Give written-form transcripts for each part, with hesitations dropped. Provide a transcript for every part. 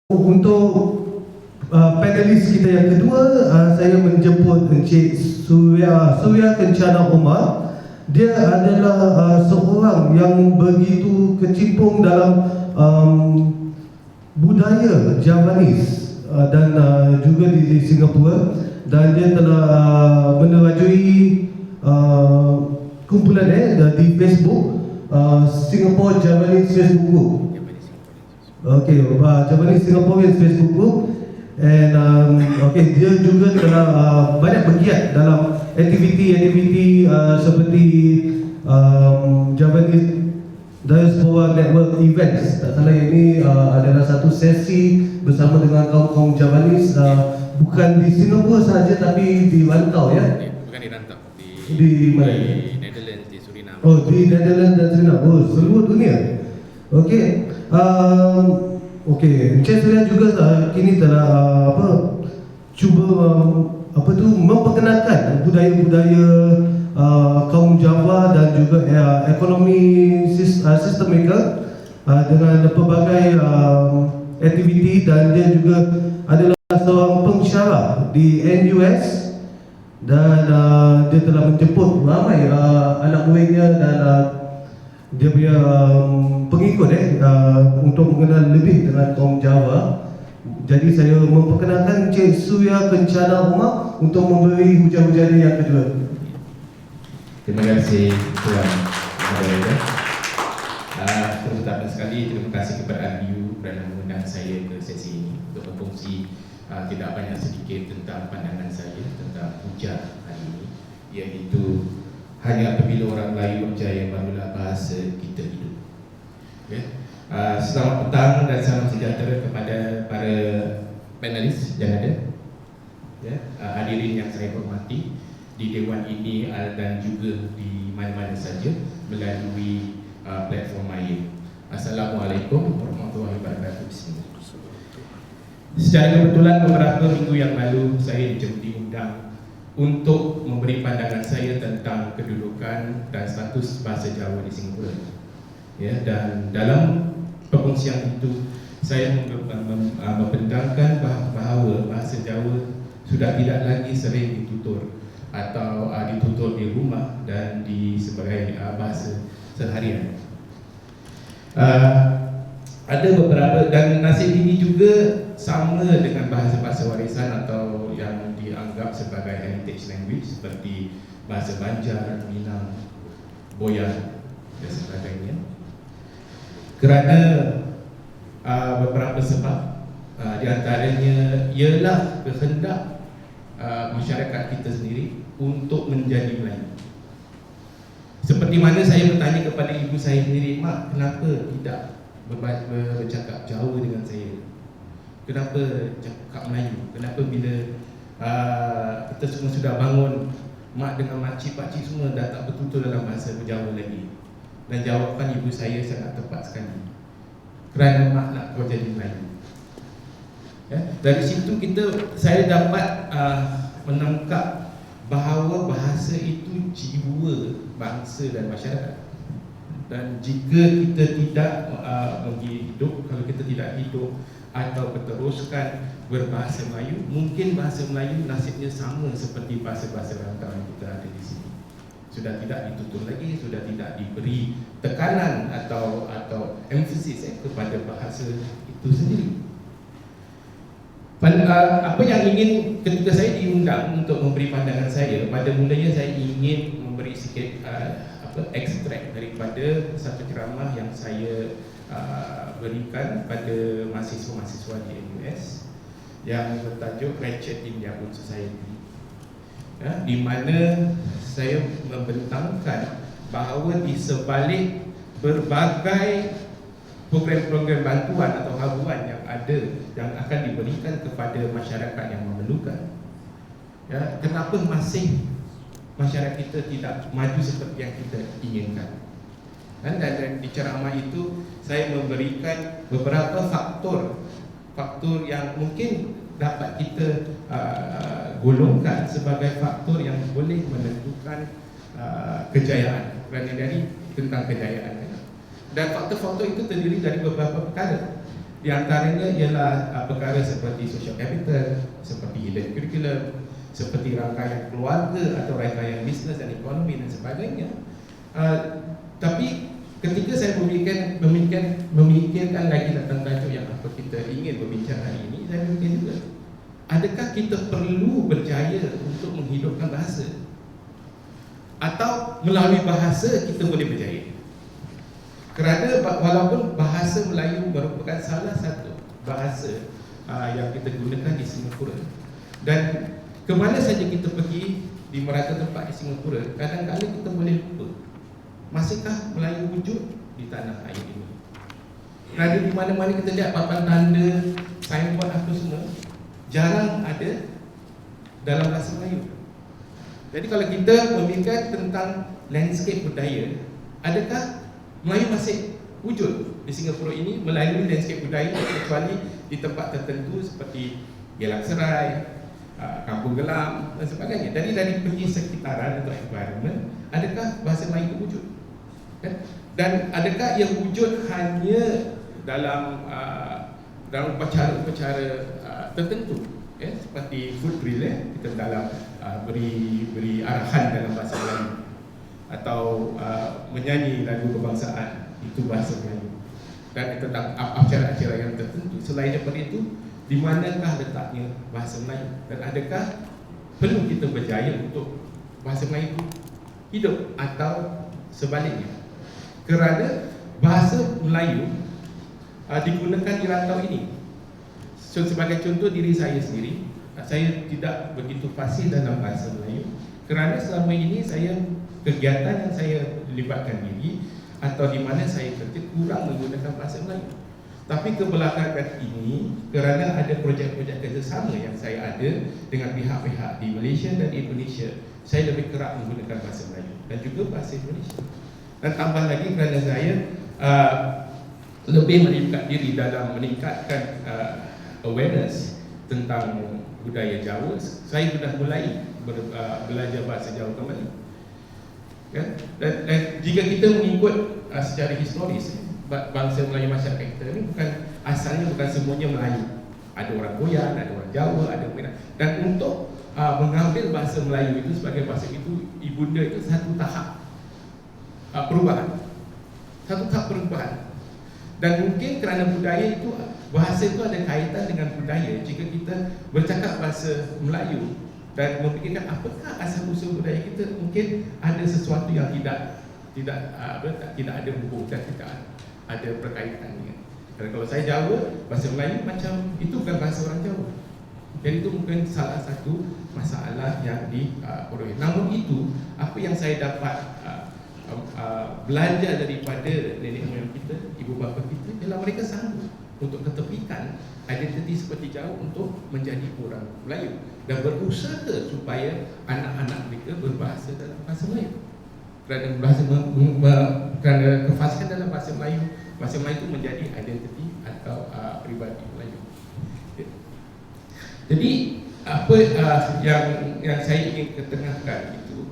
Untuk panelis kita yang kedua, saya menjemput Encik Surya Kencana Omar. Dia adalah seorang yang begitu kecimpung dalam budaya Javanese dan juga di Singapura, dan dia telah menerajui kumpulan di Facebook, Singapore Javanese Facebook Group. Okay, Javanese Singaporean Facebook Group, and okay, dia juga telah banyak bergiat dalam aktiviti seperti Javanese Diaspora Network Events. Tak salah, ini adalah satu sesi bersama dengan kaum Javanese, bukan di Singapura sahaja tapi di rantau, ya? Bukan di rantau, di mana? Di Netherlands, di Suriname. Oh, di Netherlands dan Suriname. Oh, seluruh dunia. Okey. Okey, Encik Surya juga kini telah cuba memperkenalkan budaya-budaya kaum Java dan juga ekonomi sistem mereka dengan pelbagai aktiviti, dan dia juga adalah seorang pensyarah di NUS, dan dia telah menjemput ramai anak muridnya dan dia punya pengikut untuk mengenal lebih dengan kaum Java. Jadi saya memperkenalkan Encik Surya Kencana Omar untuk memberi hujan-hujan yang kedua. Terima kasih Tuan Moderator. Terutama sekali terima kasih kepada RBU kerana mengundang saya ke sesi ini untuk berkongsi tidak banyak sedikit tentang pandangan saya tentang hujah hari ini, iaitu hanya apabila orang Melayu berjaya barulah bahasa kita hidup. Okay. Selamat petang dan salam sejahtera kepada para panelis yang ada, hadirin yang saya hormati di Dewan ini dan juga di mana-mana saja melalui platform lain. Assalamualaikum warahmatullahi wabarakatuh. Secara kebetulan beberapa minggu yang lalu saya diundang untuk memberi pandangan saya tentang kedudukan dan status bahasa Jawa di Singapura. Ya, dan dalam perkongsian itu saya membentangkan bahawa bahasa Jawa sudah tidak lagi sering ditutur atau ditutur di rumah dan sebagai bahasa seharian. Ada beberapa, dan nasib ini juga sama dengan bahasa-bahasa warisan atau yang dianggap sebagai heritage language seperti bahasa Banjar, Minang, Boyan dan sebagainya. Kerana beberapa sebab, di antaranya ialah kehendak masyarakat kita sendiri untuk menjadi Melayu. Seperti mana saya bertanya kepada ibu saya sendiri, "Mak, kenapa tidak bercakap Jawa dengan saya? Kenapa cakap Melayu? Kenapa bila kita semua sudah bangun, mak dengan makcik, pakcik semua dah tak betul-betul dalam bahasa Jawa lagi?" Dan jawapan ibu saya sangat tepat sekali, kerana mak nak kau jadi Melayu. Dari situ saya dapat menangkap bahawa bahasa itu jiwa bangsa dan masyarakat. Dan jika kita tidak hidup, kalau kita tidak hidup atau berteruskan berbahasa Melayu, mungkin bahasa Melayu nasibnya sama seperti bahasa-bahasa rantau yang kita ada di sini. Sudah tidak ditutur lagi, sudah tidak diberi tekanan atau emphasis kepada bahasa itu sendiri. Apa yang ingin ketika saya diundang untuk memberi pandangan saya, pada mulanya saya ingin memberi sikit ekstrak daripada satu ceramah yang saya berikan pada mahasiswa-mahasiswa di NUS yang bertajuk Ratchet in Their Own Society, di mana saya membentangkan bahawa di sebalik berbagai program-program bantuan atau habuan yang ada yang akan diberikan kepada masyarakat yang memerlukan, kenapa masih masyarakat kita tidak maju seperti yang kita inginkan. Dan di ceramah itu saya memberikan beberapa faktor yang mungkin dapat kita golongkan sebagai faktor yang boleh menentukan kejayaan, kerana dari tentang kejayaan. Dan faktor-faktor itu terdiri dari beberapa perkara. Di antaranya ialah perkara seperti social capital, seperti hidden curriculum, seperti rangkaian keluarga atau rangkaian bisnes dan ekonomi dan sebagainya. Tapi ketika saya memikirkan lagi tentang tajuk yang apa kita ingin berbincang hari ini, saya memikir juga, adakah kita perlu berjaya untuk menghidupkan bahasa? Atau melalui bahasa kita boleh berjaya? Kerana walaupun bahasa Melayu merupakan salah satu bahasa yang kita gunakan di Singapura, dan ke mana saja kita pergi di merata tempat di Singapura, kadang-kadang kita boleh lupa, masihkah Melayu wujud di tanah air ini? Kerana di mana-mana kita lihat papan tanda, signboard apa semua, jarang ada dalam bahasa Melayu. Jadi kalau kita memikirkan tentang landscape budaya, adakah Melayu masih wujud di Singapura ini melalui landscape budaya, kecuali di tempat tertentu seperti Geylang Serai, Kampung Gelam dan sebagainya. Jadi dari pergi sekitaran atau environment, adakah bahasa Melayu wujud? Dan adakah yang wujud hanya dalam upacara-upacara tertentu, seperti food drill, kita dalam beri arahan dalam bahasa Melayu, atau menyanyi lagu kebangsaan, itu bahasa Melayu, dan tentang acara-acara yang tertentu. Selain daripada itu, di manakah letaknya bahasa Melayu, dan adakah perlu kita berjaya untuk bahasa Melayu hidup atau sebaliknya? Kerana bahasa Melayu digunakan di rantau ini. So, sebagai contoh diri saya sendiri, saya tidak begitu fasih dalam bahasa Melayu, kerana selama ini kegiatan yang saya libatkan diri atau di mana saya kerja kurang menggunakan bahasa Melayu. Tapi kebelakangan ini, kerana ada projek-projek kerjasama yang saya ada dengan pihak-pihak di Malaysia dan di Indonesia, saya lebih kerap menggunakan bahasa Melayu dan juga bahasa Indonesia. Dan tambah lagi kerana saya lebih melibatkan diri dalam meningkatkan awareness tentang budaya Jawa, saya sudah mulai belajar bahasa Jawa kembali. Dan jika kita mengikut secara historis, bangsa Melayu masyarakat kita ini asalnya bukan semuanya Melayu. Ada orang Goyang, ada orang Jawa, ada orang Minang. Dan untuk mengambil bahasa Melayu itu sebagai bahasa itu, ibunda itu satu tahap perubahan. Satu tahap perubahan. Dan mungkin kerana budaya itu, bahasa itu ada kaitan dengan budaya. Jika kita bercakap bahasa Melayu dan memikirkan apakah asal-usul budaya kita, mungkin ada sesuatu yang tidak ada hubung dan tidak ada perkaitannya. Kerana kalau saya Jawa, bahasa Melayu macam itu bukan bahasa orang Jawa. Jadi itu mungkin salah satu masalah yang diperoleh. Namun itu, apa yang saya dapat belajar daripada nenek moyang kita, ibu bapa kita, ialah mereka sanggup untuk ketepikan identiti seperti Jawa untuk menjadi orang Melayu dan berusaha supaya anak-anak mereka berbahasa dalam bahasa Melayu. Kerana kefasihan dalam bahasa Melayu itu menjadi identiti atau peribadi Melayu. Jadi apa yang saya ingin ketengahkan itu,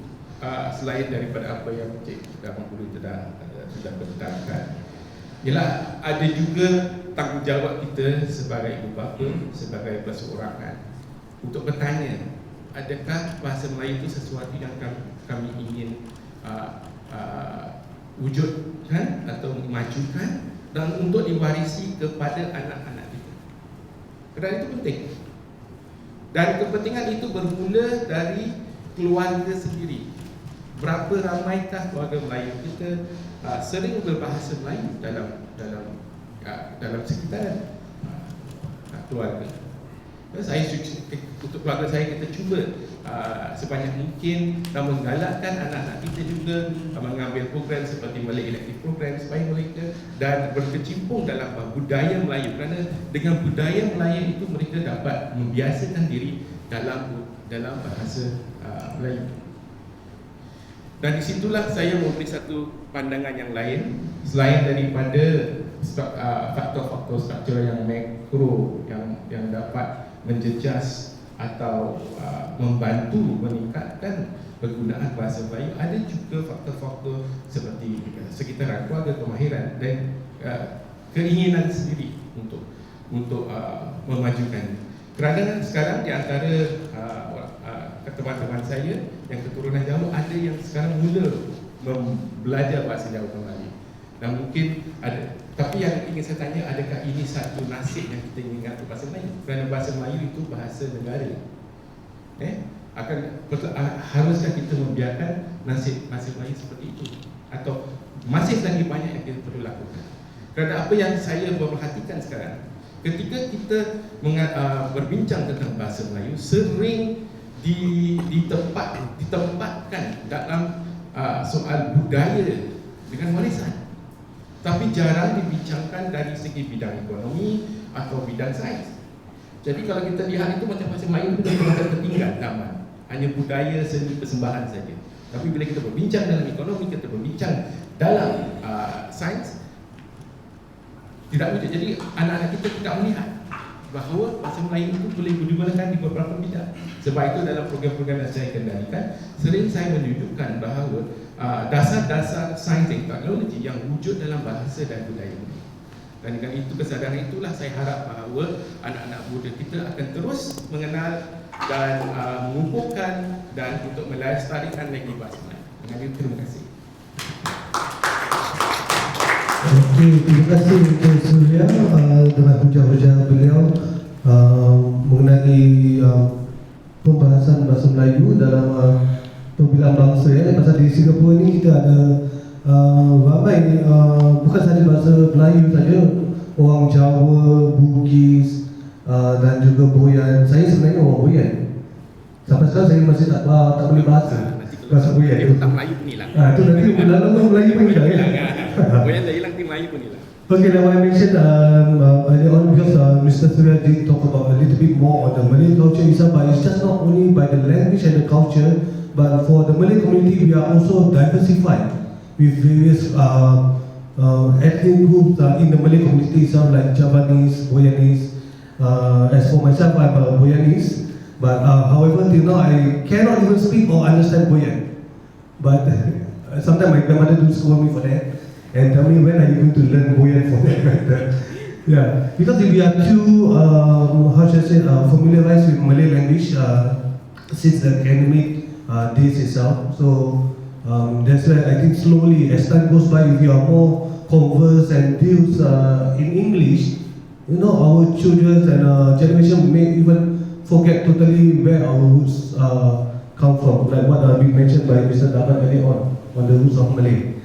selain daripada apa yang Cik Mangkuri sudah bentangkan, ialah ada juga tanggungjawab kita sebagai ibu bapa, sebagai perseorangan, untuk bertanya, adakah bahasa Melayu itu sesuatu yang kami ingin wujudkan atau majukan dan untuk diwarisi kepada anak-anak kita. Kerana itu penting. Dan kepentingan itu bermula dari keluarga sendiri. Berapa ramaikah keluarga Melayu kita sering berbahasa Melayu dalam sekitaran keluarga. Untuk keluarga saya, kita cuba sebanyak mungkin dan menggalakkan anak-anak kita juga mengambil program seperti Malay Elective Program supaya mereka dan berkecimpung dalam budaya Melayu. Kerana dengan budaya Melayu itu mereka dapat membiasakan diri dalam bahasa Melayu. Dan disitulah saya memberi satu pandangan yang lain selain daripada faktor-faktor struktural yang makro yang dapat menjejas atau membantu meningkatkan penggunaan bahasa Melayu. Ada juga faktor-faktor seperti sekitaran keluarga, kemahiran dan keinginan sendiri untuk untuk memajukan. Kerana sekarang di antara teman-teman saya yang keturunan Jawa, ada yang sekarang mula belajar bahasa Jawa kembali. Dan mungkin ada, tapi yang ingin saya tanya, adakah ini satu nasib yang kita ingin ingat bahasa Melayu? Kerana bahasa Melayu itu bahasa negara. Haruskah kita membiarkan nasib bahasa Melayu seperti itu? Atau masih lagi banyak yang kita perlu lakukan? Kerana apa yang saya perhatikan sekarang, ketika kita berbincang tentang bahasa Melayu, sering ditempatkan dalam soal budaya dengan warisan, tapi jarang dibincangkan dari segi bidang ekonomi atau bidang sains. Jadi kalau kita lihat itu macam bahasa Melayu itu macam tertinggal zaman, hanya budaya seni persembahan saja. Tapi bila kita berbincang dalam ekonomi, kita berbincang dalam sains, tidak wujud. Jadi anak-anak kita tidak melihat bahawa bahasa Melayu itu boleh digunakan di beberapa bidang. Sebab itu dalam program-program yang saya kendalikan, sering saya menunjukkan bahawa dasar-dasar sains dan teknologi yang wujud dalam bahasa dan budaya ini. Dan dengan itu, kesadaran itulah saya harap bahawa anak-anak muda kita akan terus mengenal dan mengumpulkan dan untuk melestarikan lagi bahasa Melayu. Dengan itu, terima kasih. Okey, terima kasih Encik Surya dengan hujah-hujah beliau mengenai pembahasan bahasa Melayu dalam pembilang bangsa. Pasal di Singapura ni kita ada ramai bukan sahaja bahasa Melayu saja, orang Jawa, Bugis dan juga Boyan. Saya sebenarnya orang Boyan. Sampai sekarang saya masih tak boleh bahasa Boyan. Dia tak Melayu pun hilang. Itu nanti dalam Melayu pun hilang ya. Boyan dah hilang, Melayu pun hilang. Okay, now I mentioned earlier on because Mr. Surya did talk about a little bit more on the Malay culture itself, but it's just not only by the language and the culture, but for the Malay community, we are also diversified with various ethnic groups in the Malay community itself, like Javanese, Boyanese. As for myself, I'm a Boyanese, but however, till now I cannot even speak or understand Boyan. But sometimes my grandmother do scold me for that and tell me when are you going to learn Boyan for that. Yeah, because if we are too, how should I say, familiarized with Malay language since the academic days itself, so that's why I think slowly as time goes by, if you are more converse and deals in English, you know, our children and generation may even forget totally where our roots come from, like what we mentioned by Mr. Davan earlier on the roots of Malay.